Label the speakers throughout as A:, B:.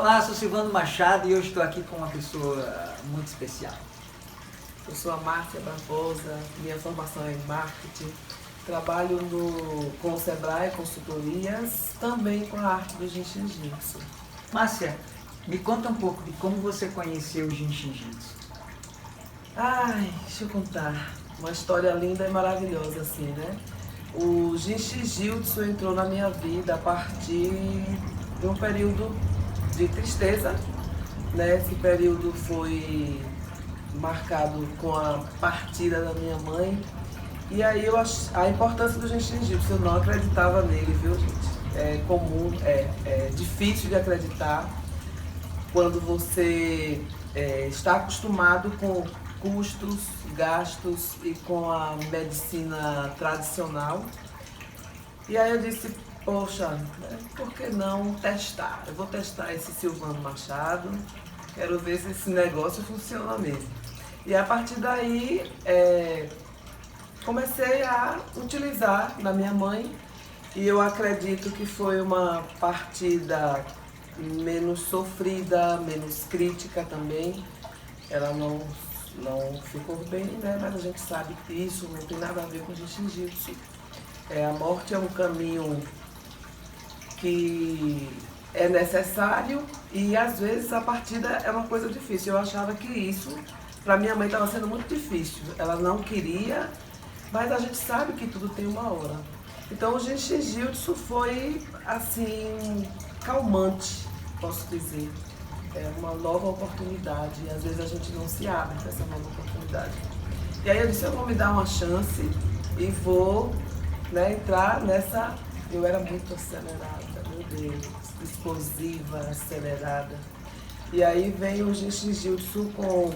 A: Olá, sou Silvano Machado e hoje estou aqui com uma pessoa muito especial.
B: Eu sou a Márcia Barbosa, minha formação é em marketing, trabalho com o Sebrae, consultorias, também com a arte do Jinshin Jitsu.
A: Márcia, me conta um pouco de como você conheceu o Jinshin Jitsu.
B: Ai, deixa eu contar. Uma história linda e maravilhosa, assim, né? O Jinshin Jitsu entrou na minha vida a partir de um período de tristeza, né? Esse período foi marcado com a partida da minha mãe. E aí a importância do Jinshin Jitsu, eu não acreditava nele, viu, gente? É comum, é difícil de acreditar quando você está acostumado com custos, gastos e com a medicina tradicional. E aí eu disse, poxa, por que não testar? Eu vou testar esse Silvano Machado, quero ver se esse negócio funciona mesmo. E a partir daí comecei a utilizar na minha mãe e eu acredito que foi uma partida menos sofrida, menos crítica também. Ela não ficou bem, né? Mas a gente sabe que isso não tem nada a ver com Jinshin Jitsu. A morte é um caminho que é necessário e às vezes a partida é uma coisa difícil. Eu achava que isso, para minha mãe, estava sendo muito difícil. Ela não queria, mas a gente sabe que tudo tem uma hora. Então o Jinshin Jitsu foi, assim, calmante, posso dizer. É uma nova oportunidade e às vezes a gente não se abre para essa nova oportunidade. E aí eu disse, eu vou me dar uma chance e vou, né, entrar nessa... Eu era muito acelerada, meu Deus, explosiva, acelerada. E aí vem o Jinshin Jitsu com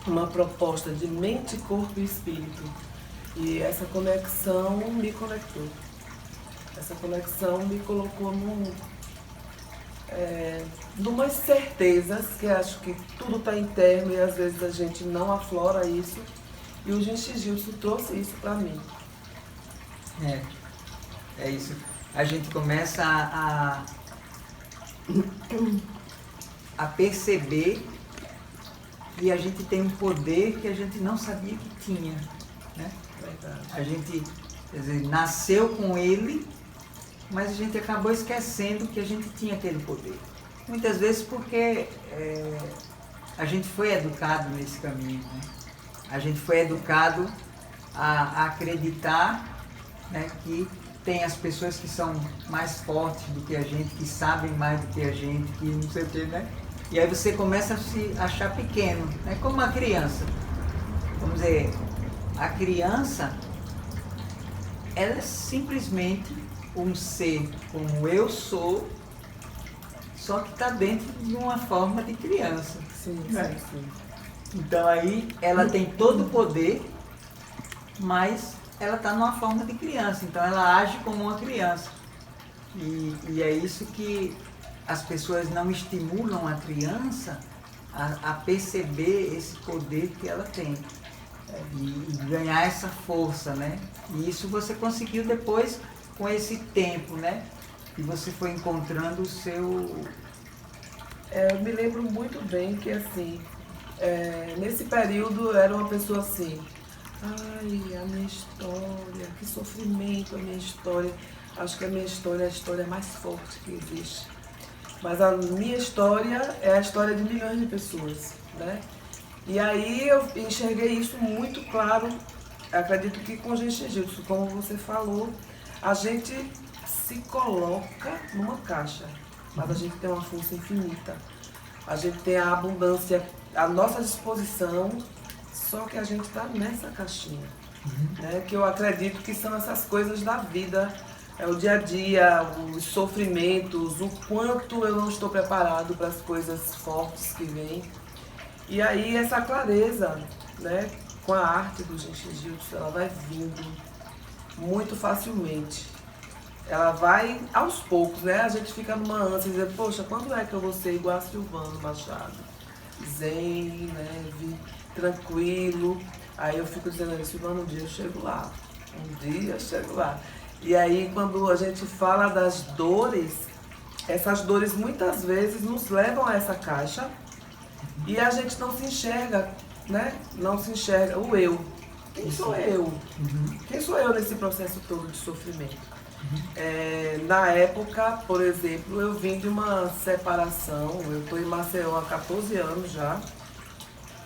B: uma proposta de mente, corpo e espírito. E essa conexão me conectou. Essa conexão me colocou numas certezas, que acho que tudo está interno e às vezes a gente não aflora isso. E o Jinshin Jitsu trouxe isso para mim.
A: É isso. A gente começa a perceber que a gente tem um poder que a gente não sabia que tinha, né?
B: Verdade.
A: A gente, quer dizer, nasceu com ele, mas a gente acabou esquecendo que a gente tinha aquele poder. Muitas vezes porque a gente foi educado nesse caminho, né? A gente foi educado a acreditar, né, que tem as pessoas que são mais fortes do que a gente, que sabem mais do que a gente, que não sei o que, né? E aí você começa a se achar pequeno, né? Como uma criança. Vamos dizer, a criança, ela é simplesmente um ser como eu sou, só que está dentro de uma forma de criança.
B: Sim,
A: né?
B: sim.
A: Então aí ela tem todo o poder, mas ela está numa forma de criança, então ela age como uma criança. E é isso que as pessoas não estimulam a criança a perceber esse poder que ela tem. E ganhar essa força, né? E isso você conseguiu depois com esse tempo, né? E você foi encontrando o seu...
B: Eu me lembro muito bem que, assim, nesse período eu era uma pessoa assim, ai, a minha história, que sofrimento a minha história. Acho que a minha história é a história mais forte que existe. Mas a minha história é a história de milhões de pessoas, né? E aí eu enxerguei isso muito claro, acredito que com o Jinshin Jitsu, como você falou, a gente se coloca numa caixa, mas a gente tem uma força infinita. A gente tem a abundância à nossa disposição, só que a gente está nessa caixinha, né? Que eu acredito que são essas coisas da vida, o dia a dia, os sofrimentos, o quanto eu não estou preparado para as coisas fortes que vêm. E aí essa clareza, né, com a arte do Jinshin Jitsu, ela vai vindo muito facilmente. Ela vai aos poucos, né? A gente fica numa ânsia, dizendo, poxa, quando é que eu vou ser igual a Silvano Machado? Zen, leve, tranquilo. Aí eu fico dizendo, Silvano, um dia eu chego lá. Um dia eu chego lá. E aí quando a gente fala das dores, essas dores muitas vezes nos levam a essa caixa e a gente não se enxerga, né? Não se enxerga o eu. Quem sou eu? Quem sou eu nesse processo todo de sofrimento? Na época, por exemplo, eu vim de uma separação, eu estou em Maceió há 14 anos já,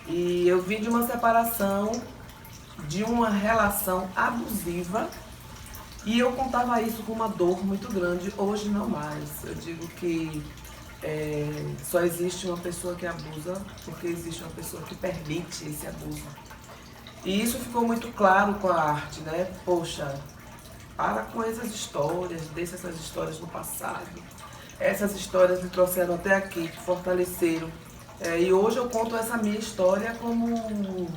B: e eu vim de uma separação, de uma relação abusiva, e eu contava isso com uma dor muito grande. Hoje não mais. Eu digo que só existe uma pessoa que abusa porque existe uma pessoa que permite esse abuso. E isso ficou muito claro com a arte, né? Poxa, para com essas histórias, deixa essas histórias no passado. Essas histórias me trouxeram até aqui, te fortaleceram. E hoje eu conto essa minha história como...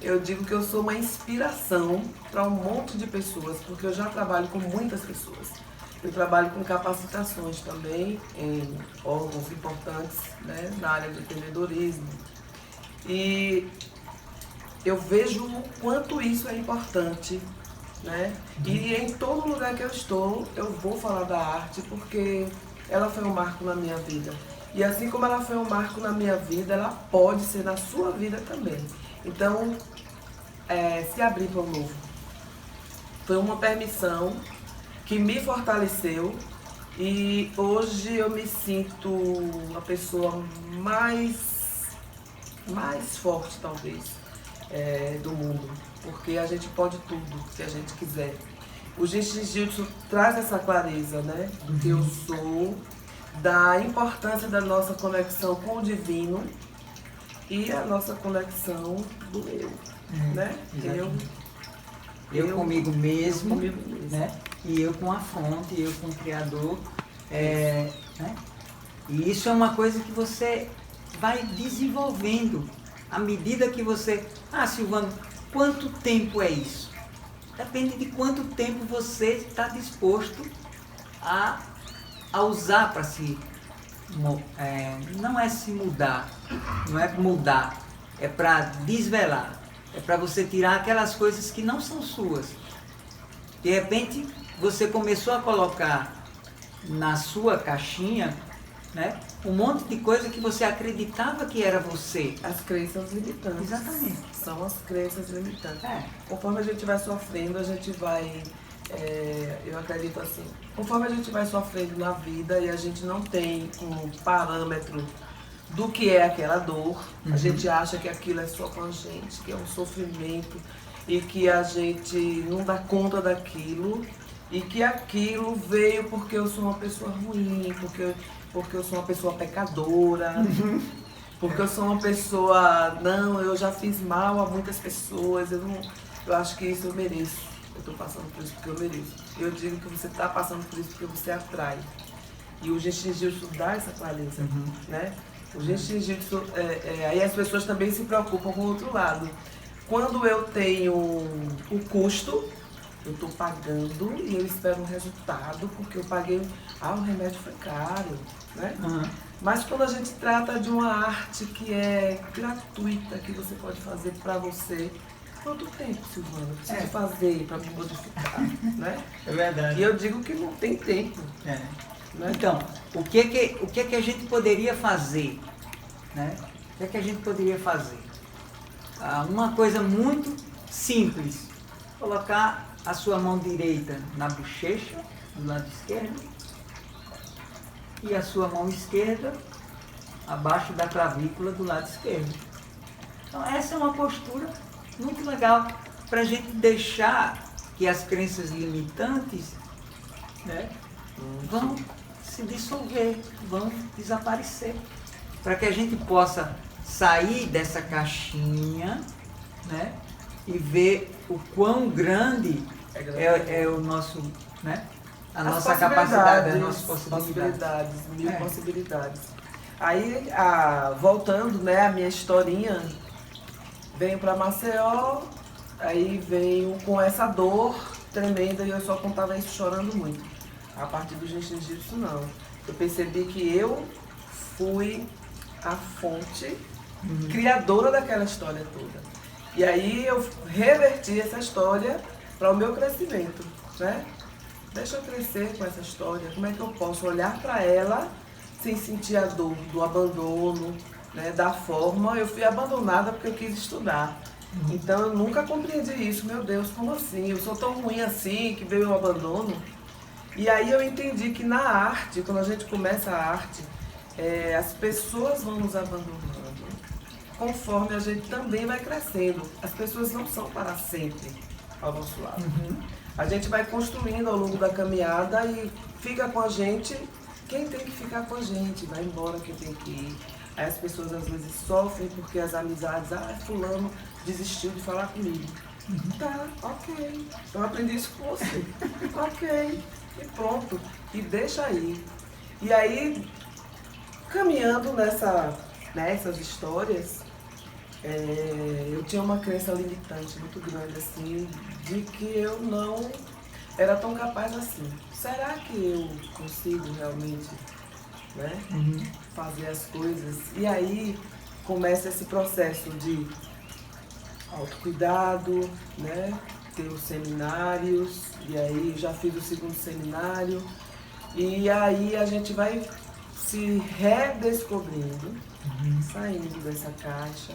B: Eu digo que eu sou uma inspiração para um monte de pessoas, porque eu já trabalho com muitas pessoas. Eu trabalho com capacitações também em órgãos importantes, né, na área do empreendedorismo. E eu vejo o quanto isso é importante, né? E em todo lugar que eu estou, eu vou falar da arte, porque ela foi um marco na minha vida. E assim como ela foi um marco na minha vida, ela pode ser na sua vida também. Então, se abrir para o novo. Foi uma permissão que me fortaleceu e hoje eu me sinto uma pessoa mais forte, talvez, do mundo, porque a gente pode tudo se a gente quiser. O Jiu-Jitsu traz essa clareza, né, do que eu sou, da importância da nossa conexão com o divino e a nossa conexão do eu, né?
A: Eu comigo mesmo,
B: comigo mesmo,
A: né? E eu com a fonte, eu com o Criador. Né? E isso é uma coisa que você vai desenvolvendo à medida que você... Ah, Silvano, quanto tempo é isso? Depende de quanto tempo você está disposto a usar para se... não é se mudar, não é mudar, é para desvelar. É para você tirar aquelas coisas que não são suas. De repente, você começou a colocar na sua caixinha, né, um monte de coisa que você acreditava que era você.
B: As crenças limitantes.
A: Exatamente.
B: São as crenças limitantes. Conforme a gente vai sofrendo, a gente vai... eu acredito assim, conforme a gente vai sofrendo na vida e a gente não tem um parâmetro do que é aquela dor, a gente acha que aquilo é só com a gente, que é um sofrimento e que a gente não dá conta daquilo e que aquilo veio porque eu sou uma pessoa ruim, porque eu sou uma pessoa pecadora, porque eu sou uma pessoa, eu já fiz mal a muitas pessoas, eu acho que isso eu mereço, eu estou passando por isso porque eu mereço. Eu digo que você está passando por isso porque você atrai. E o Jiu-Jitsu dá essa clareza, né? O Jiu-Jitsu, aí as pessoas também se preocupam com o outro lado. Quando eu tenho o custo, eu estou pagando e eu espero um resultado, porque eu paguei, o remédio foi caro, né? Mas quando a gente trata de uma arte que é gratuita, que você pode fazer para você, quanto tempo, Silvana, eu preciso fazer para me modificar, né?
A: É verdade.
B: E eu digo que não tem tempo. Né?
A: Então, o que a gente poderia fazer? Né? O que a gente poderia fazer? Uma coisa muito simples. Colocar a sua mão direita na bochecha, do lado esquerdo, e a sua mão esquerda abaixo da clavícula do lado esquerdo. Então, essa é uma postura muito legal para a gente deixar que as crenças limitantes, né, vão se dissolver, vão desaparecer, para que a gente possa sair dessa caixinha, né, e ver o quão grande é o nosso, né, a nossa capacidade, as nossas possibilidades.
B: Mil possibilidades. Aí, voltando, né, a minha historinha, venho para Maceió, aí venho com essa dor tremenda e eu só contava isso chorando muito. A partir do Jiu-Jitsu, não. Eu percebi que eu fui a fonte criadora daquela história toda. E aí eu reverti essa história para o meu crescimento, né? deixa eu crescer com essa história, como é que eu posso olhar para ela sem sentir a dor do abandono, né, da forma. Eu fui abandonada porque eu quis estudar. Então eu nunca compreendi isso. Meu Deus, como assim? Eu sou tão ruim assim que veio o abandono? E aí eu entendi que na arte, quando a gente começa a arte, as pessoas vão nos abandonando conforme a gente também vai crescendo. As pessoas não são para sempre ao nosso lado. A gente vai construindo ao longo da caminhada e fica com a gente quem tem que ficar com a gente, vai embora quem tem que ir. Aí as pessoas às vezes sofrem porque as amizades, fulano desistiu de falar comigo. Tá, ok. Eu aprendi isso com você. Ok. E pronto. E deixa aí. E aí, caminhando nessas histórias, eu tinha uma crença limitante muito grande, assim, de que eu não era tão capaz assim. Será que eu consigo realmente, né, fazer as coisas? E aí começa esse processo de autocuidado, né, ter os seminários, e aí já fiz o segundo seminário, e aí a gente vai se redescobrindo, saindo dessa caixa.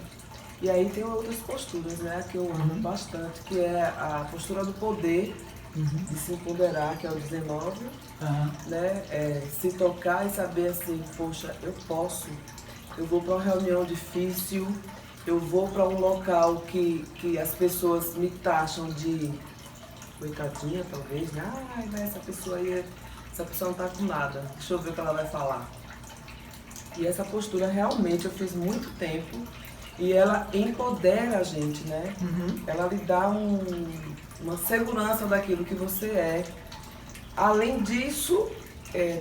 B: E aí tem outras posturas, né, que eu amo bastante, que é a postura do poder, de se empoderar, que é o 19, né, se tocar e saber assim, poxa, eu posso, eu vou para uma reunião difícil, eu vou para um local que as pessoas me taxam de coitadinha, talvez, né, essa pessoa aí, essa pessoa não tá com nada, deixa eu ver o que ela vai falar. E essa postura realmente eu fiz muito tempo, e ela empodera a gente, né? Ela lhe dá uma segurança daquilo que você é. Além disso,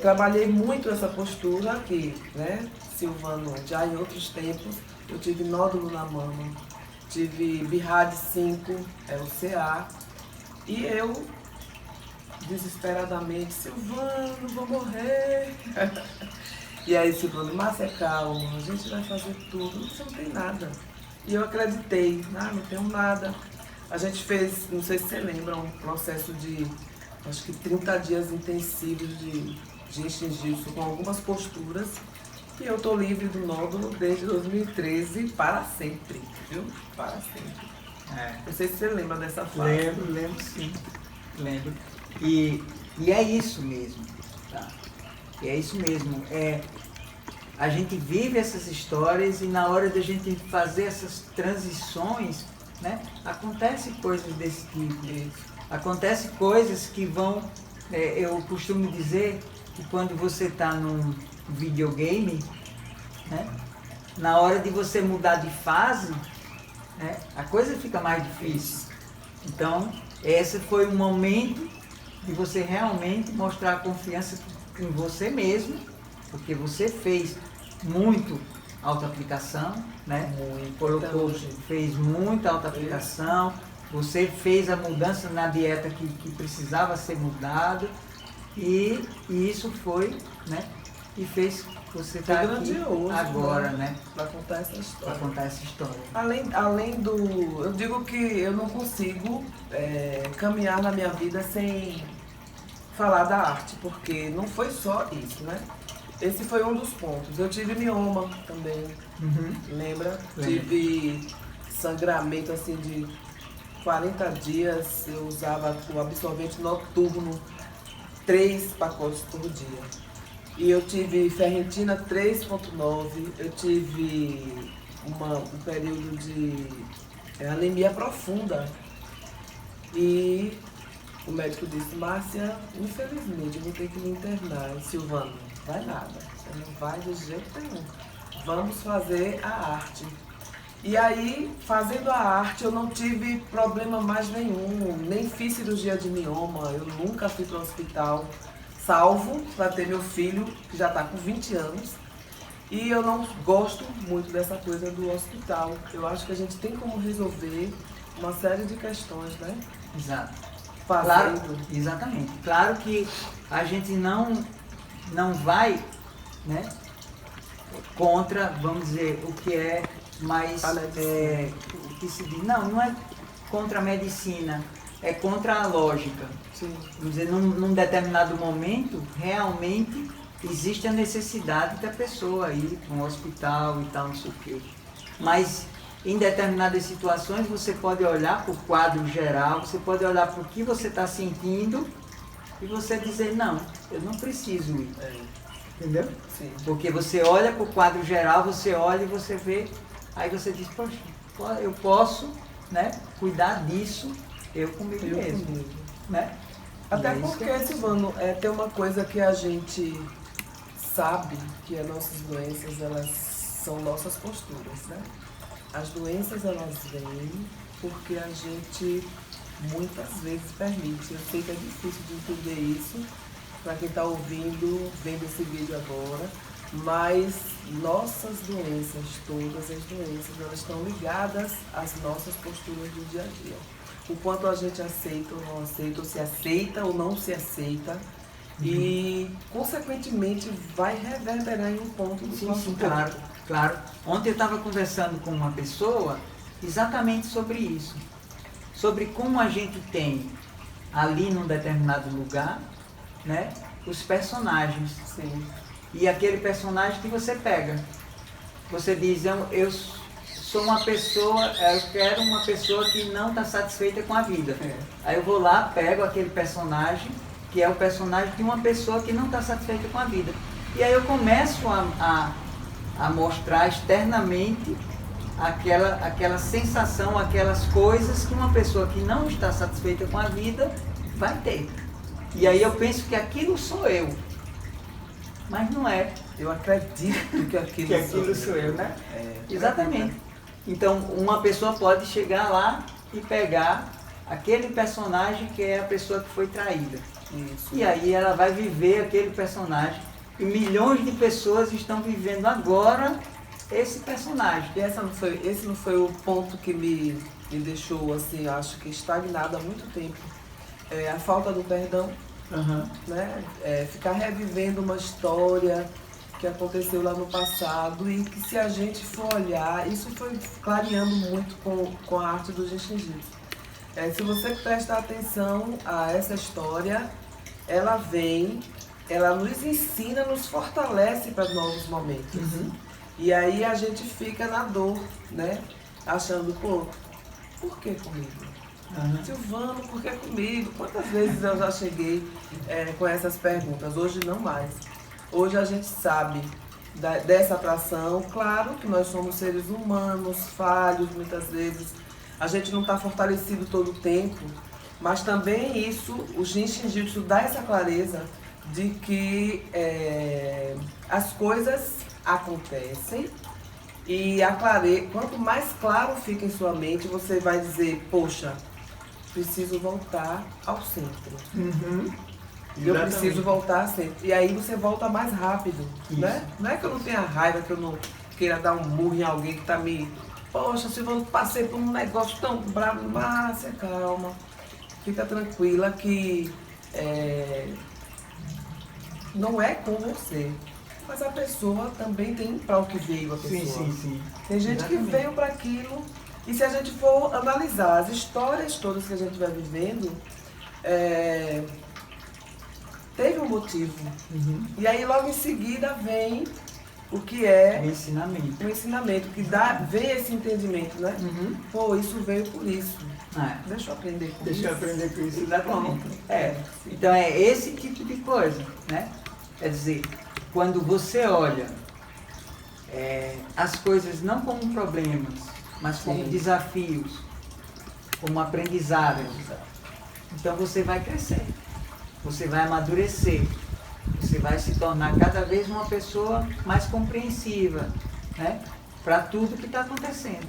B: trabalhei muito essa postura aqui, né? Silvano, já em outros tempos, eu tive nódulo na mama, tive BIRAD 5, o CA, e eu, desesperadamente, Silvano, vou morrer. E aí Silvano, Márcia, calma, a gente vai fazer tudo, você não tem nada. E eu acreditei, não tenho nada. A gente fez, não sei se você lembra, um processo de, acho que 30 dias intensivos de jiu-jitsu com algumas posturas. E eu tô livre do nódulo desde 2013 para sempre, viu? Para sempre. Não sei se você lembra dessa fase.
A: Lembro sim. Lembro. E é isso mesmo, tá? E é isso mesmo. A gente vive essas histórias e na hora da gente fazer essas transições, né, acontecem coisas desse tipo. Acontecem coisas que vão... eu costumo dizer que quando você está num videogame, né, na hora de você mudar de fase, né, a coisa fica mais difícil. Então, esse foi o momento de você realmente mostrar a confiança em você mesmo, porque você fez muito autoaplicação, né? Fez muita autoaplicação, você fez a mudança na dieta que precisava ser mudada, e isso foi, né? E fez você estar aqui agora, né?
B: Para contar essa história.
A: Para contar essa história.
B: Além do... Eu digo que eu não consigo caminhar na minha vida sem falar da arte, porque não foi só isso, né? Esse foi um dos pontos. Eu tive mioma também, lembra? Tive sangramento assim de 40 dias, eu usava o absorvente noturno, 3 pacotes por dia. E eu tive ferritina 3,9, eu tive um período de anemia profunda. E o médico disse, Márcia, infelizmente eu vou ter que me internar. E Silvano, vai nada, você não vai de jeito nenhum. Vamos fazer a arte. E aí, fazendo a arte, eu não tive problema mais nenhum, nem fiz cirurgia de mioma, eu nunca fui para o hospital, salvo para ter meu filho, que já está com 20 anos. E eu não gosto muito dessa coisa do hospital. Eu acho que a gente tem como resolver uma série de questões, né?
A: Exato.
B: Claro,
A: exatamente. Claro que a gente não vai, né, contra, vamos dizer, o que é mais... o que se diz, não é contra a medicina, é contra a lógica.
B: Sim.
A: Vamos dizer, num determinado momento, realmente existe a necessidade da pessoa ir para um hospital e tal, não sei o quê. Mas em determinadas situações você pode olhar para o quadro geral, você pode olhar para o que você está sentindo e você dizer, não, eu não preciso ir. Entendeu?
B: Sim.
A: Porque você olha para o quadro geral, você olha e você vê, aí você diz, poxa, eu posso, né, cuidar disso eu comigo mesmo. Né?
B: Até
A: E é isso que
B: porque, Silvano, tem uma coisa que a gente sabe, que as nossas doenças, elas são nossas posturas, né? As doenças, elas vêm porque a gente muitas vezes permite. Eu sei que é difícil de entender isso para quem está ouvindo, vendo esse vídeo agora, mas nossas doenças, todas as doenças, elas estão ligadas às nossas posturas do dia a dia. O quanto a gente aceita ou não aceita, ou se aceita ou não se aceita, e consequentemente vai reverberar em um ponto do
A: Sim,
B: nosso
A: sim,
B: corpo.
A: claro, claro. Ontem eu estava conversando com uma pessoa exatamente sobre isso. Sobre como a gente tem ali num determinado lugar, né, os personagens.
B: Sim.
A: E aquele personagem que você pega. Você diz, eu sou uma pessoa, eu quero uma pessoa que não está satisfeita com a vida. Aí eu vou lá, pego aquele personagem, que é o personagem de uma pessoa que não está satisfeita com a vida. E aí eu começo a mostrar externamente aquela sensação, aquelas coisas que uma pessoa que não está satisfeita com a vida vai ter. E aí eu penso que aquilo sou eu. Mas não é.
B: Eu acredito que aquilo,
A: sou eu, né?
B: Exatamente.
A: Exatamente. Então, uma pessoa pode chegar lá e pegar aquele personagem que é a pessoa que foi traída.
B: Isso.
A: E aí ela vai viver aquele personagem. E milhões de pessoas estão vivendo agora esse personagem.
B: E esse não foi o ponto que me deixou, assim, acho que estagnado há muito tempo. A falta do perdão, né? Ficar revivendo uma história que aconteceu lá no passado e que, se a gente for olhar, isso foi clareando muito com a arte do Jiu-Jitsu. Se você prestar atenção a essa história, ela nos ensina, nos fortalece para novos momentos. E aí a gente fica na dor, né? Achando, pô, por que comigo? Silvano, por que comigo? Quantas vezes eu já cheguei com essas perguntas? Hoje não mais. Hoje a gente sabe dessa atração. Claro que nós somos seres humanos, falhos muitas vezes. A gente não está fortalecido todo o tempo, mas também isso, o Jiu-Jitsu dá essa clareza de que as coisas acontecem e quanto mais claro fica em sua mente, você vai dizer, poxa, preciso voltar ao centro. Eu preciso voltar ao centro. E aí você volta mais rápido, né? Não é que eu não tenha raiva, que eu não queira dar um murro em alguém que está me... Poxa, se eu passei por um negócio tão bravo, Márcia, calma. Fica tranquila que não é com você. Mas a pessoa também tem para o que veio a pessoa.
A: Sim.
B: Tem gente que veio para aquilo. E se a gente for analisar as histórias todas que a gente vai vivendo, teve um motivo. E aí logo em seguida vem o que é
A: o ensinamento.
B: O ensinamento, que vem esse entendimento, né? Pô, isso veio por isso. Deixa eu aprender com isso.
A: Deixa eu aprender com isso, exatamente. Então é esse tipo de coisa, né? Quer dizer, quando você olha as coisas não como problemas, mas como desafios, como aprendizado, então você vai crescer, você vai amadurecer, você vai se tornar cada vez uma pessoa mais compreensiva, né, para tudo que está acontecendo.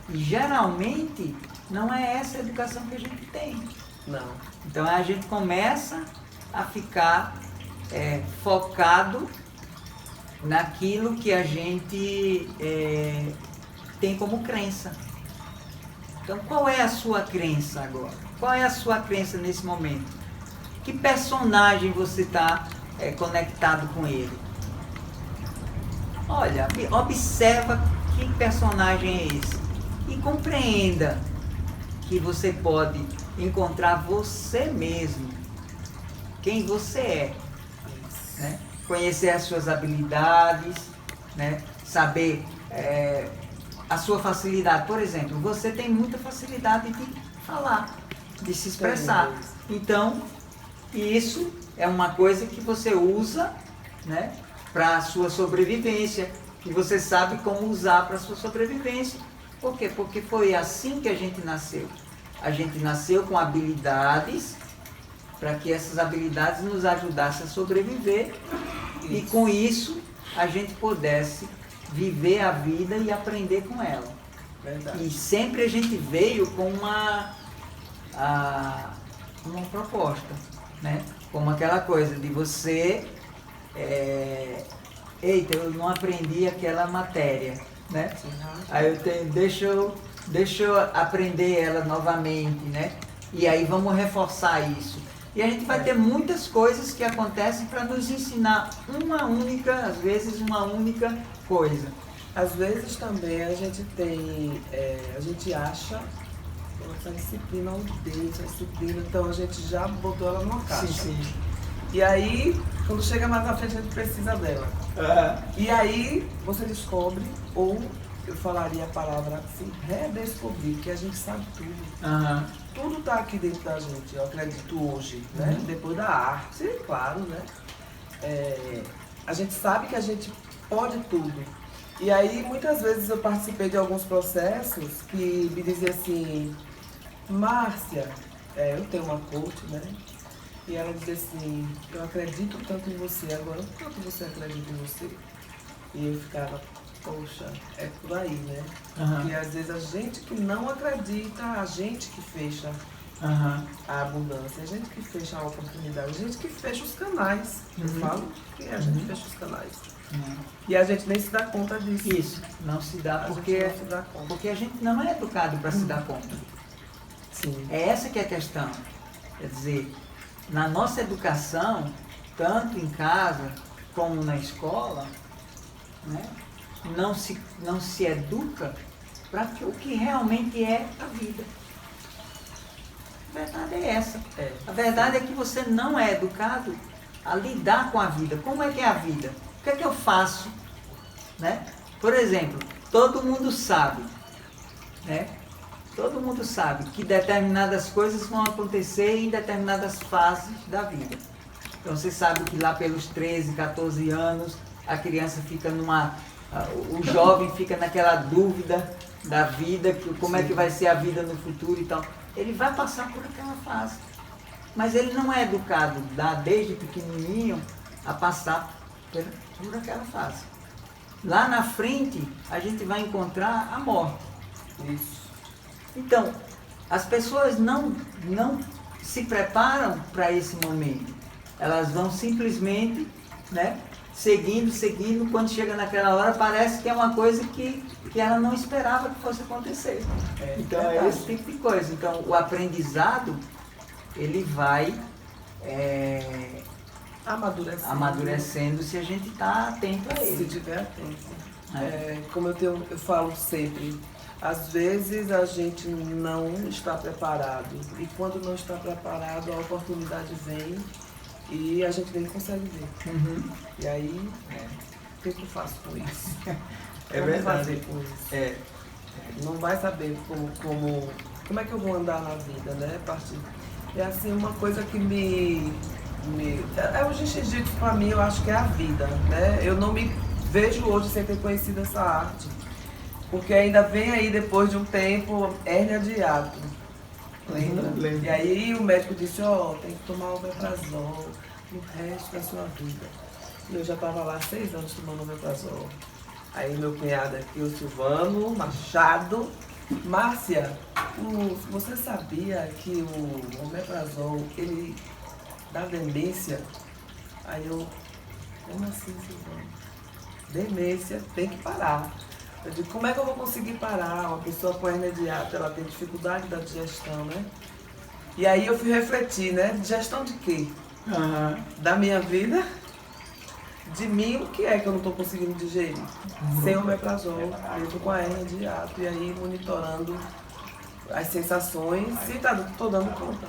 A: E geralmente não é essa a educação que a gente tem.
B: Não.
A: Então a gente começa a ficar focado naquilo que a gente tem como crença. Então qual é a sua crença agora? Qual é a sua crença nesse momento? Que personagem você está conectado com ele? Olha, observa que personagem é esse e compreenda que você pode encontrar você mesmo, quem você é, né? Conhecer as suas habilidades, né? Saber a sua facilidade. Por exemplo, você tem muita facilidade de falar, de se expressar. Então, isso é uma coisa que você usa, né, para a sua sobrevivência, que você sabe como usar para a sua sobrevivência. Por quê? Porque foi assim que a gente nasceu. A gente nasceu com habilidades, para que essas habilidades nos ajudassem a sobreviver e com isso a gente pudesse viver a vida e aprender com ela.
B: Verdade.
A: E sempre a gente veio com uma proposta, né? Como aquela coisa de você, eita, eu não aprendi aquela matéria, né? Aí eu tenho, deixa eu aprender ela novamente, né? E aí vamos reforçar isso. E a gente vai ter muitas coisas que acontecem para nos ensinar às vezes uma única coisa.
B: Às vezes também a gente tem, a gente acha essa disciplina essa disciplina, então a gente já botou ela numa caixa.
A: Sim.
B: E aí, quando chega mais na frente, a gente precisa dela. E aí você descobre, ou eu falaria a palavra assim, redescobrir, que a gente sabe tudo. Tudo está aqui dentro da gente, eu acredito hoje, né? Depois da arte, claro, né? A gente sabe que a gente pode tudo. E aí, muitas vezes eu participei de alguns processos que me diziam assim, Márcia, eu tenho uma coach, né? E ela dizia assim, eu acredito tanto em você, agora quanto você acredita em você? E eu ficava, poxa, é por aí, né? E às vezes a gente que não acredita, a gente que fecha a abundância, a gente que fecha a oportunidade, a gente que fecha os canais. Eu falo que a gente fecha os canais. E a gente nem se dá conta disso.
A: Isso, não se dá porque a gente não é educado para se dar conta.
B: Sim.
A: É essa que é a questão. Quer dizer, na nossa educação, tanto em casa como na escola, né, não se educa para o que realmente é a vida. A verdade é essa. A verdade é que você não é educado a lidar com a vida. Como é que é a vida? O que é que eu faço? Né? Por exemplo, todo mundo sabe, né? Todo mundo sabe que determinadas coisas vão acontecer em determinadas fases da vida. Então você sabe que lá pelos 13, 14 anos, a criança fica o jovem fica naquela dúvida da vida, como é que vai ser a vida no futuro e tal. Ele vai passar por aquela fase. Mas ele não é educado desde pequenininho a passar por aquela fase. Lá na frente, a gente vai encontrar a morte.
B: Isso.
A: Então, as pessoas não se preparam para esse momento. Elas vão simplesmente, né, seguindo, quando chega naquela hora, parece que é uma coisa que ela não esperava que fosse acontecer. Então, é esse tipo de coisa. Então, o aprendizado, ele vai amadurecendo se a gente está atento a ele.
B: Se estiver atento. Como eu falo sempre, às vezes a gente não está preparado. E quando não está preparado, a oportunidade vem e a gente nem consegue ver. E aí, o que eu faço com isso?
A: Verdade.
B: Fazer com isso? Não vai saber como é que eu vou andar na vida, né? É assim, uma coisa que o jiu-jitsu para mim, eu acho que é a vida, né? Eu não me vejo hoje sem ter conhecido essa arte. Porque ainda vem aí, depois de um tempo, hérnia de hiato. Lembra? E aí o médico disse, tem que tomar omeprazol no resto da sua vida. E eu já estava lá há 6 anos tomando omeprazol. Aí meu cunhado aqui, o Silvano Machado, Márcia, você sabia que o omeprazol, ele dá demência? Aí eu, como assim, Silvano? Demência, tem que parar. Eu digo, como é que eu vou conseguir parar? Uma pessoa com hernia de hiato, ela tem dificuldade da digestão, né? E aí eu fui refletir, né? Digestão de quê? Da minha vida? De mim, o que é que eu não estou conseguindo digerir? Sem omeprazol, eu estou com a hernia de hiato, e aí monitorando as sensações e tô dando conta.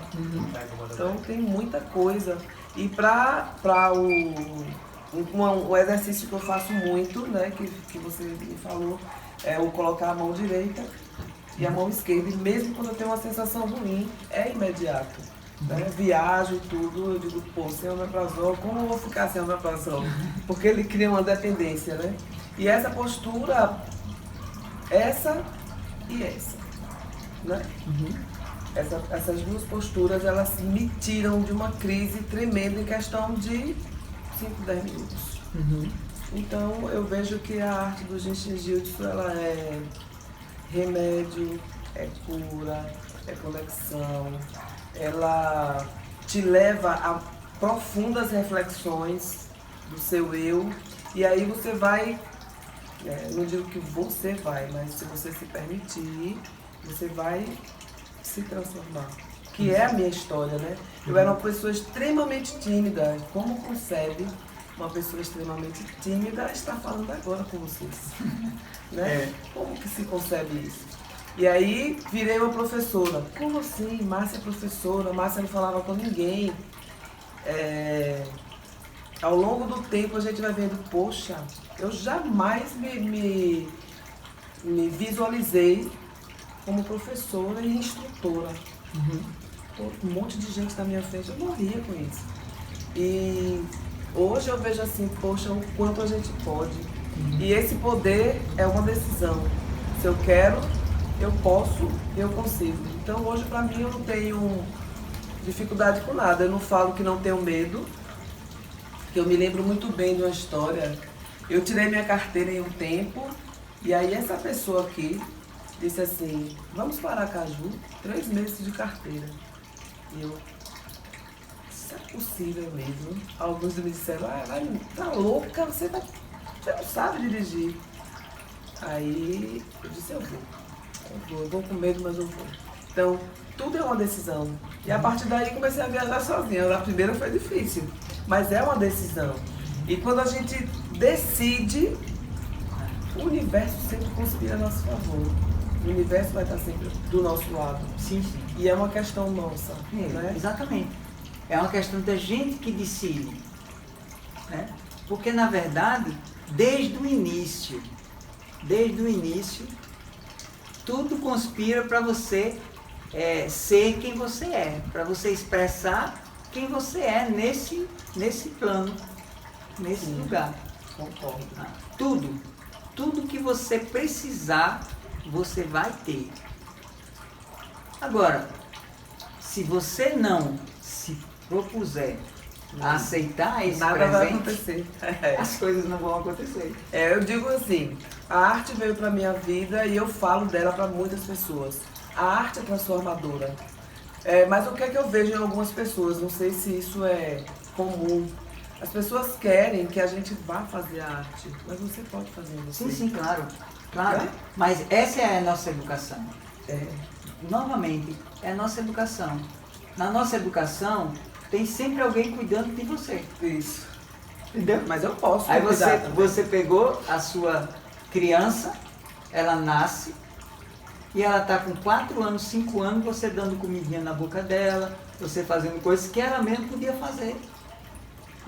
B: Então tem muita coisa. E para um exercício que eu faço muito, né, que você me falou, é o colocar a mão direita e a mão esquerda, e mesmo quando eu tenho uma sensação ruim, é imediato. Né? Viajo e tudo, eu digo, pô, sem omeprazol, como eu vou ficar sem omeprazol? Porque ele cria uma dependência, né? E essa postura, essa e essa, né? Essas duas posturas, elas me tiram de uma crise tremenda em questão de 5, 10 minutos. Então, eu vejo que a arte do Jinshin Jyutsu, ela é remédio, é cura, é conexão, ela te leva a profundas reflexões do seu eu, e aí você vai, não digo que você vai, mas se você se permitir, você vai se transformar. Que é a minha história, né? Eu era uma pessoa extremamente tímida. Como concebe uma pessoa extremamente tímida estar falando agora com vocês? Né? Como que se concebe isso? E aí virei uma professora. Como assim? Márcia é professora, Márcia não falava com ninguém. Ao longo do tempo a gente vai vendo, poxa, eu jamais me visualizei como professora e instrutora. Um monte de gente na minha frente, eu morria com isso. E hoje eu vejo assim, poxa, o quanto a gente pode. E esse poder é uma decisão. Se eu quero, eu posso, eu consigo. Então hoje para mim eu não tenho dificuldade com nada. Eu não falo que não tenho medo, que eu me lembro muito bem de uma história. Eu tirei minha carteira em um tempo, e aí essa pessoa aqui disse assim, vamos para Aracaju, 3 meses de carteira. E eu, isso é possível mesmo? Alguns me disseram, tá louca, você não sabe dirigir. Aí eu disse, eu vou com medo, mas eu vou. Então, tudo é uma decisão. E a partir daí comecei a viajar sozinha. A primeira foi difícil, mas é uma decisão. E quando a gente decide, o universo sempre conspira a nosso favor. O universo vai estar sempre do nosso lado.
A: Sim.
B: E é uma questão nossa. Né?
A: Exatamente. É uma questão da gente que decide. Né? Porque, na verdade, desde o início, tudo conspira para você ser quem você é, para você expressar quem você é nesse plano, nesse lugar.
B: Concordo.
A: Tudo que você precisar, você vai ter. Agora, se você não se propuser a aceitar esse
B: nada
A: presente,
B: vai acontecer.
A: As coisas não vão acontecer.
B: Eu digo assim, a arte veio para minha vida e eu falo dela para muitas pessoas. A arte é transformadora. Mas o que é que eu vejo em algumas pessoas? Não sei se isso é comum. As pessoas querem que a gente vá fazer a arte, mas você pode fazer você.
A: Sim, claro. Mas essa é a nossa educação. Novamente, é a nossa educação. Na nossa educação, tem sempre alguém cuidando de você.
B: Isso.
A: Entendeu?
B: Mas eu posso.
A: Aí você pegou a sua criança, ela nasce, e ela está com 4 anos, 5 anos, você dando comidinha na boca dela, você fazendo coisas que ela mesmo podia fazer.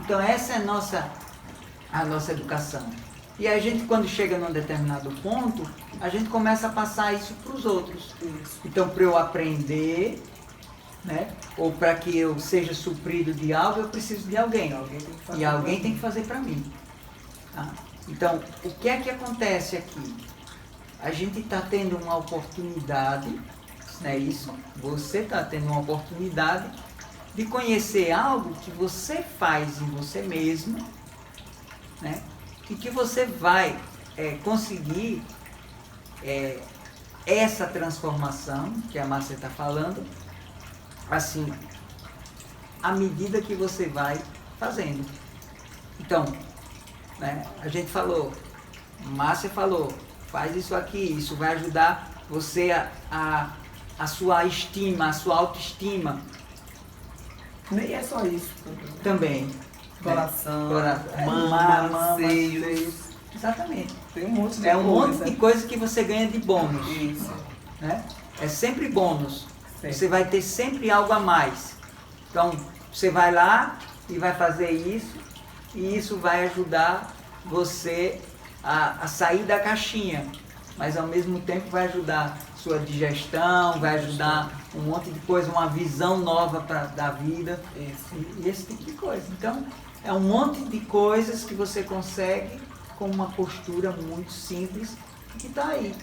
A: Então essa é a nossa educação. E a gente, quando chega num determinado ponto, a gente começa a passar isso para os outros.
B: Isso.
A: Então, para eu aprender, né, ou para que eu seja suprido de algo, eu preciso de alguém. E alguém tem que fazer para mim. Tá? Então, o que é que acontece aqui? A gente está tendo uma oportunidade, não é isso? Você está tendo uma oportunidade de conhecer algo que você faz em você mesmo, né? E que você vai conseguir essa transformação que a Márcia está falando, assim, à medida que você vai fazendo. Então, né, a gente falou, Márcia falou, faz isso aqui, isso vai ajudar você a sua estima, a sua autoestima.
B: Nem é só isso.
A: Também.
B: Coração,
A: mama,
B: seios.
A: Exatamente.
B: Tem um monte de
A: coisa. Monte de coisa que você ganha de bônus.
B: Isso.
A: Né? é sempre bônus.
B: Sim.
A: Você vai ter sempre algo a mais. Então, você vai lá e vai fazer isso, e isso vai ajudar você a sair da caixinha, mas ao mesmo tempo vai ajudar sua digestão, vai ajudar um monte de coisa, uma visão nova da vida, e esse tipo de coisa. Então, é um monte de coisas que você consegue com uma postura muito simples que está aí.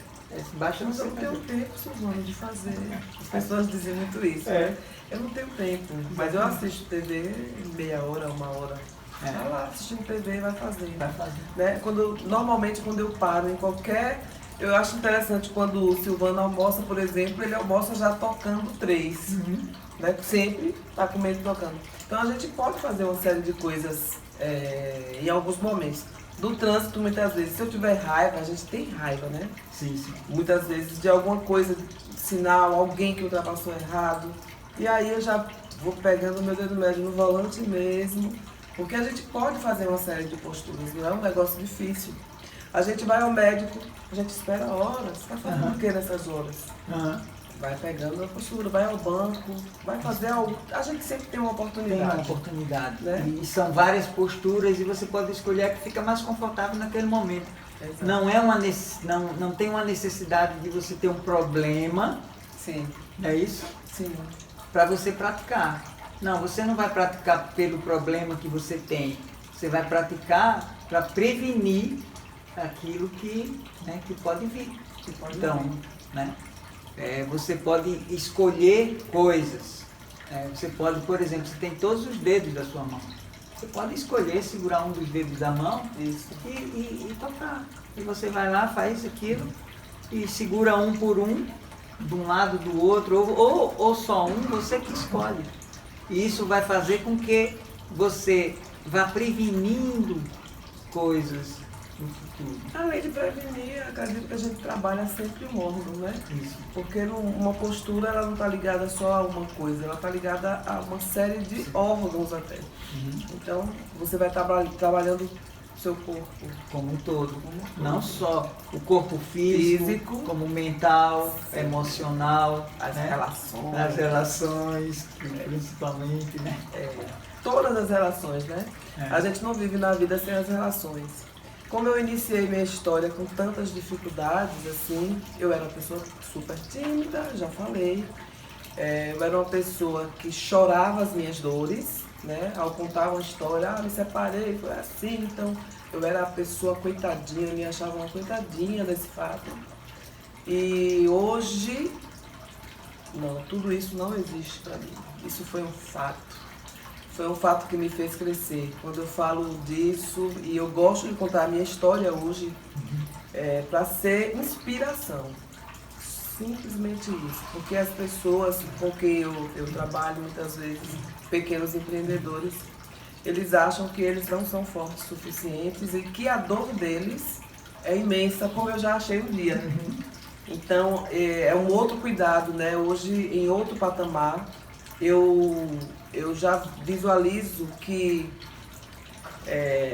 A: Basta
B: Mas
A: você
B: eu não tenho tempo, Silvana, de fazer. As pessoas dizem muito isso, né? Eu não tenho tempo, mas eu assisto TV meia hora, uma hora. Vai lá assistindo TV e vai fazendo. Né? Normalmente quando eu paro em qualquer... Eu acho interessante quando o Silvano almoça, por exemplo, ele almoça já tocando 3. Né? Sempre está comendo e tocando. Então a gente pode fazer uma série de coisas em alguns momentos. Do trânsito, muitas vezes, se eu tiver raiva, a gente tem raiva, né?
A: Sim, sim.
B: Muitas vezes de alguma coisa, sinal, alguém que ultrapassou errado. E aí eu já vou pegando o meu dedo médio no volante mesmo, porque a gente pode fazer uma série de posturas, não é um negócio difícil. A gente vai ao médico, a gente espera horas, está fazendo o que nessas horas? Vai pegando a postura, vai ao banco, vai fazer algo. A gente sempre tem uma oportunidade.
A: Tem uma oportunidade.
B: Né?
A: E são várias posturas e você pode escolher a que fica mais confortável naquele momento.
B: Exato.
A: Não tem uma necessidade de você ter um problema.
B: Sim.
A: É isso?
B: Sim.
A: Para você praticar. Não, você não vai praticar pelo problema que você tem. Você vai praticar para prevenir aquilo que pode vir. Então, né? Você pode escolher coisas. Você pode, por exemplo, você tem todos os dedos da sua mão. Você pode escolher segurar um dos dedos da mão e tocar. E você vai lá, faz aquilo e segura um por um, de um lado, do outro, ou só um, você que escolhe. E isso vai fazer com que você vá prevenindo coisas no futuro.
B: Além de prevenir, acredito que a gente trabalha sempre um órgão, né?
A: Isso.
B: Porque uma postura ela não está ligada só a uma coisa, ela está ligada a uma série de órgãos até. Então, você vai trabalhando o seu corpo
A: como um todo. Não só o corpo físico, como o mental, emocional,
B: as
A: relações, principalmente, né?
B: Todas as relações, né? A gente não vive na vida sem as relações. Como eu iniciei minha história com tantas dificuldades, assim, eu era uma pessoa super tímida, já falei. Eu era uma pessoa que chorava as minhas dores, né? Ao contar uma história, me separei, foi assim, então eu era a pessoa coitadinha, me achava uma coitadinha desse fato. E hoje, não, tudo isso não existe para mim. Isso foi um fato. Foi um fato que me fez crescer. Quando eu falo disso, e eu gosto de contar a minha história hoje, para ser inspiração. Simplesmente isso. Porque as pessoas com quem eu trabalho, muitas vezes, pequenos empreendedores, eles acham que eles não são fortes o suficientes e que a dor deles é imensa, como eu já achei um dia. Então, é um outro cuidado, né? Hoje, em outro patamar, eu já visualizo que,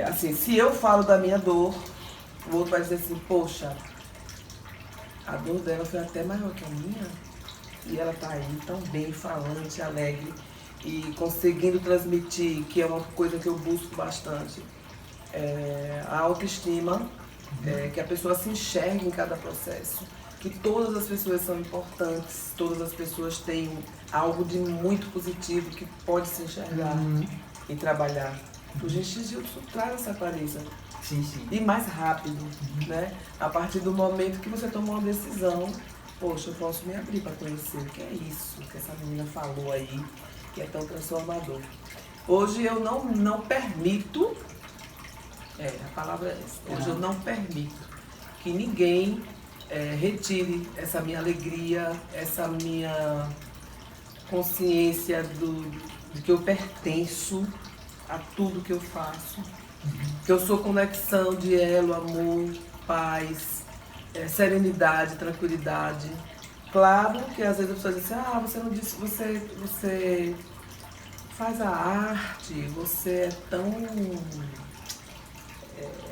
B: assim, se eu falo da minha dor, o outro vai dizer assim, poxa, a dor dela foi até maior que a minha e ela tá aí tão bem, falante, alegre e conseguindo transmitir, que é uma coisa que eu busco bastante, a autoestima, que a pessoa se enxergue em cada processo. Que todas as pessoas são importantes, todas as pessoas têm algo de muito positivo que pode se enxergar e trabalhar. O Jiu-Jitsu traz essa clareza.
A: Sim, sim.
B: E mais rápido, né? A partir do momento que você tomou uma decisão, poxa, eu posso me abrir para conhecer o que é isso que essa menina falou aí, que é tão transformador. Hoje eu não permito, a palavra é essa, hoje eu não permito que ninguém retire essa minha alegria, essa minha consciência de que eu pertenço a tudo que eu faço, que eu sou conexão de elo, amor, paz, serenidade, tranquilidade. Claro que às vezes a pessoa diz assim, você não disse, você faz a arte, você é tão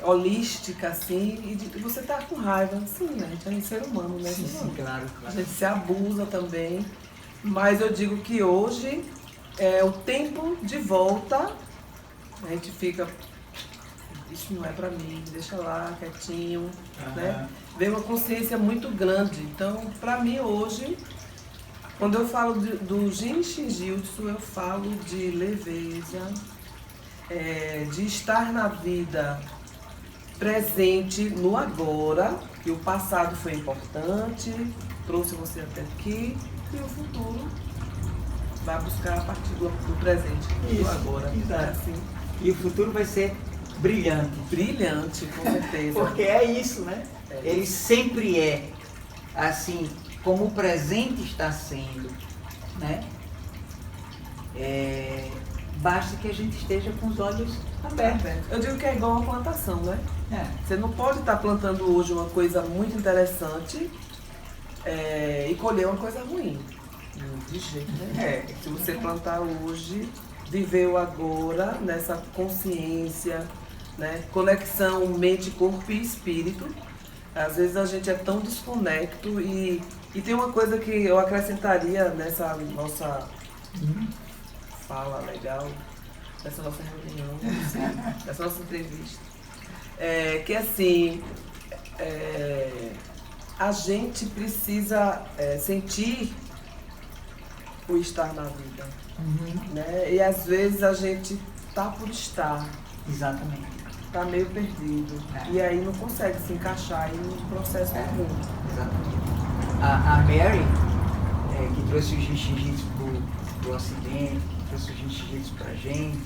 B: holística, assim, e você tá com raiva. Sim, né? A gente é um ser humano, né?
A: Sim, claro,
B: A
A: claro.
B: gente se abusa também. Mas eu digo que hoje é o tempo de volta, a gente fica, isso não é pra mim, deixa lá, quietinho, né? Vem uma consciência muito grande. Então, pra mim hoje, quando eu falo do Jin Shinjutsu, eu falo de leveza, de estar na vida presente no agora, que o passado foi importante, trouxe você até aqui, e o futuro vai buscar a partir do presente, do agora.
A: Exato.
B: Assim,
A: E o futuro vai ser brilhante.
B: brilhante, com certeza.
A: Porque é isso, né?
B: É
A: Ele sempre é, assim, como o presente está sendo, né? Basta que a gente esteja com os olhos abertos.
B: Eu digo que é igual uma plantação, né? Você não pode estar plantando hoje uma coisa muito interessante e colher uma coisa ruim. De jeito nenhum. Se você plantar hoje, viver o agora, nessa consciência, né? Conexão mente, corpo e espírito. Às vezes a gente é tão desconecto e tem uma coisa que eu acrescentaria nessa nossa fala legal, nessa nossa reunião, nessa nossa entrevista. Que assim, a gente precisa sentir o estar na vida, né? E às vezes a gente tá por estar.
A: Exatamente.
B: Tá meio perdido. E aí não consegue se encaixar aí no processo comum.
A: Exatamente. A Mary, que trouxe o Jiu-Jitsu pro Ocidente, que trouxe o Jiu-Jitsu pra gente,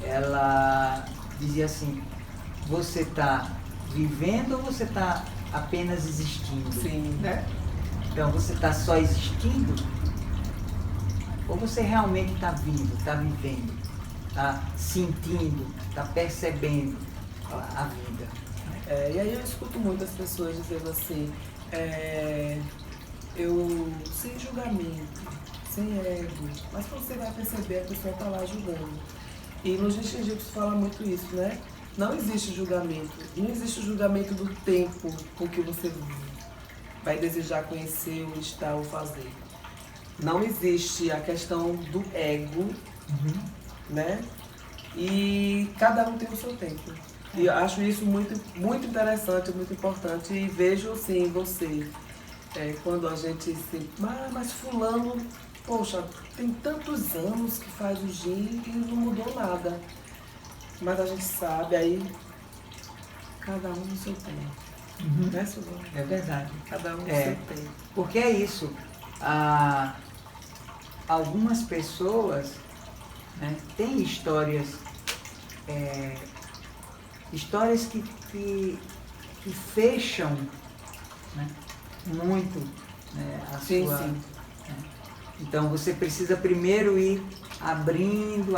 A: ela dizia assim, você está vivendo ou você está apenas existindo?
B: Sim.
A: Né? Então você está só existindo? Ou você realmente está vivo, está vivendo, está sentindo, está percebendo a vida?
B: E aí eu escuto muitas pessoas dizendo assim, eu sem julgamento, sem ego, mas quando você vai perceber, a pessoa está lá julgando. E no Jiu-Jitsu fala muito isso, né? Não existe julgamento. Não existe o julgamento do tempo com que você vai desejar conhecer, ou estar, ou fazer. Não existe a questão do ego, né? E cada um tem o seu tempo. E eu acho isso muito, muito interessante, muito importante. E vejo, assim, você, quando a gente se... Mas fulano, poxa, tem tantos anos que faz o Jin e não mudou nada. Mas a gente sabe, aí, cada um no seu tempo. Né, Silvana?
A: É verdade.
B: Cada um no seu tempo.
A: Porque é isso. Algumas pessoas, né, têm histórias, histórias que fecham, né, muito, né, a sua...
B: Sim.
A: Né? Então você precisa primeiro ir abrindo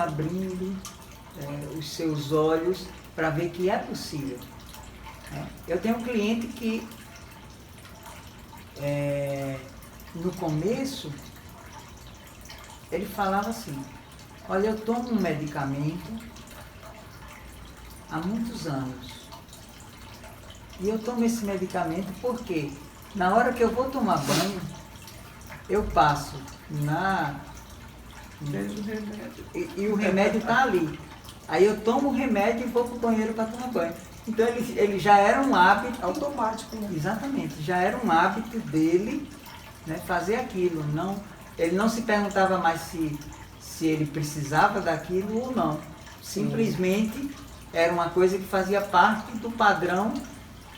A: os seus olhos para ver que é possível. Né? Eu tenho um cliente que no começo ele falava assim, olha, eu tomo um medicamento há muitos anos e eu tomo esse medicamento porque na hora que eu vou tomar banho eu passo e o remédio está ali. Aí eu tomo o remédio e vou para o banheiro para tomar banho. Então ele já era um hábito...
B: Automático, né?
A: Exatamente, já era um hábito dele, né, fazer aquilo. Ele não se perguntava mais se ele precisava daquilo ou não. Simplesmente era uma coisa que fazia parte do padrão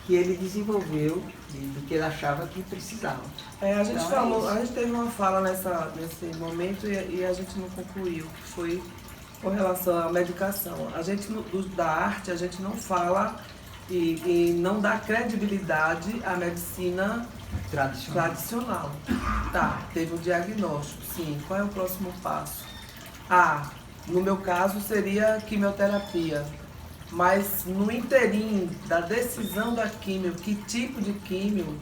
A: que ele desenvolveu, do que ele achava que precisava.
B: A gente
A: Então,
B: falou, a gente teve uma fala nesse momento e a gente não concluiu, que foi com relação à medicação. A gente, da arte, a gente não fala e não dá credibilidade à medicina tradicional. Tá, teve um diagnóstico, sim. Qual é o próximo passo? No meu caso seria quimioterapia. Mas no interim da decisão da químio, que tipo de químio,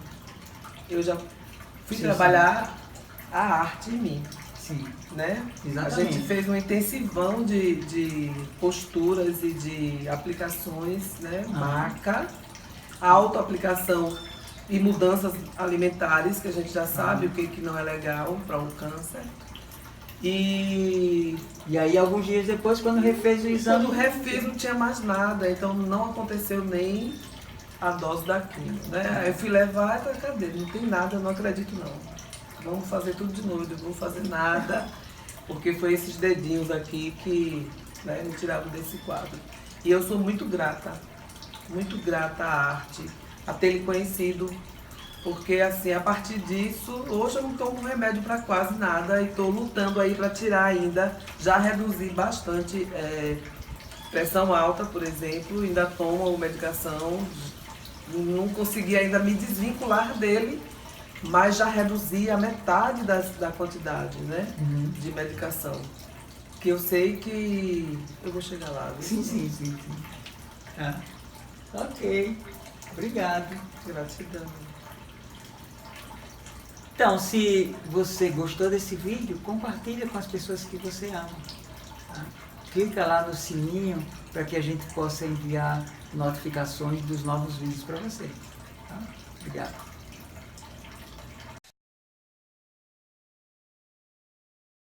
B: eu já fui trabalhar a arte em mim.
A: Sim,
B: né?
A: exatamente.
B: A gente fez um intensivão de posturas e de aplicações, né? Maca, autoaplicação e mudanças alimentares, que a gente já sabe o que não é legal para o câncer. E
A: aí, alguns dias depois, quando refez o exame...
B: Quando refiz, não tinha mais nada, então não aconteceu nem a dose da quimio, né? Aí eu fui levar, cadê? Não tem nada, eu não acredito não. Vamos fazer tudo de novo, eu não vou fazer nada, porque foi esses dedinhos aqui que, né, me tiraram desse quadro. E eu sou muito grata à arte, a ter lhe conhecido, porque assim, a partir disso, hoje eu não tomo remédio para quase nada e estou lutando aí para tirar ainda. Já reduzi bastante pressão alta, por exemplo, ainda tomo medicação, não consegui ainda me desvincular dele, mas já reduzi a metade da quantidade, né, de medicação. Que eu sei que eu vou chegar lá. Viu?
A: Sim. Ah, ok, obrigado.
B: Gratidão.
A: Então, se você gostou desse vídeo, compartilha com as pessoas que você ama. Tá? Clica lá no sininho para que a gente possa enviar notificações dos novos vídeos para você. Tá? Obrigado.